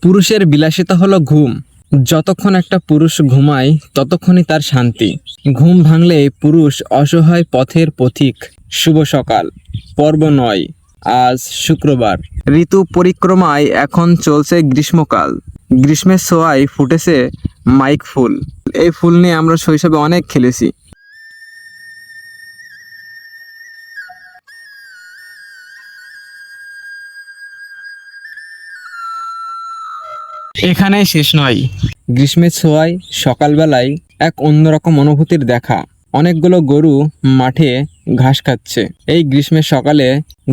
পুরুষের বিলাসিতা হলো ঘুম। যতক্ষণ একটা পুরুষ ঘুমায় ততক্ষণই তার শান্তি। ঘুম ভাঙলে পুরুষ অসহায় পথের পথিক। শুভ সকাল, পর্ব ৯। আজ শুক্রবার। ঋতু পরিক্রমায় এখন চলছে গ্রীষ্মকাল। গ্রীষ্মের ছোঁয়ায় ফুটেছে মাইক ফুল। এই ফুল নিয়ে আমরা শৈশবে অনেক খেলেছি। এখানেই শেষ নয়। গ্রীষ্মের ছোঁয়ায় সকালবেলায় এক অন্যরকম অনুভূতির দেখা। অনেকগুলো গরু মাঠে ঘাস খাচ্ছে। এই গ্রীষ্মের সকালে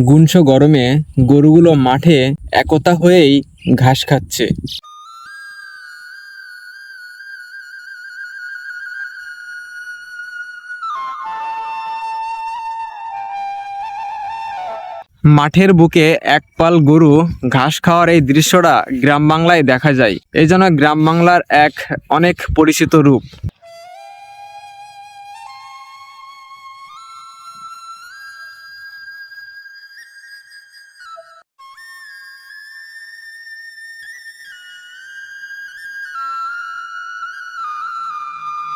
গুনশো গরমে গরুগুলো মাঠে একতা হয়েই ঘাস খাচ্ছে। মাঠের বুকে এক পাল গরু ঘাস খাওয়ার এই দৃশ্যটা গ্রাম বাংলায় দেখা যায়। এই জন্য গ্রাম বাংলার এক অনেক পরিচিত রূপ।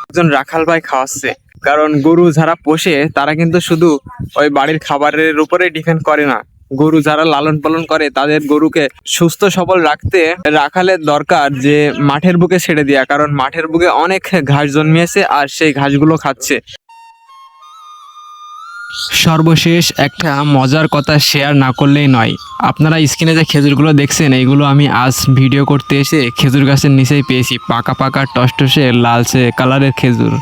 একজন রাখাল ভাই খাওয়াচ্ছে, কারণ গরু যারা পোষে তারা কিন্তু শুধু ওই বাড়ির খাবারের উপরে ডিপেন্ড করে না। গরু যারা লালন পালন করে তাদের গরুকে সুস্থ সবল রাখতে রাখালের দরকার যে মাঠের বুকে ছেড়ে দেয়া, কারণ মাঠের বুকে অনেক ঘাস জন্মিয়েছে আর সেই ঘাসগুলো খাচ্ছে। সর্বশেষ একটা মজার কথা শেয়ার না করলেই নয়। আপনারা স্ক্রিনে যে খেজুরগুলো দেখছেন এইগুলো আমি আজ ভিডিও করতে এসে খেজুর গাছের নিচেই পেয়েছি। পাকা পাকা টসটসে লালচে কালারের খেজুর।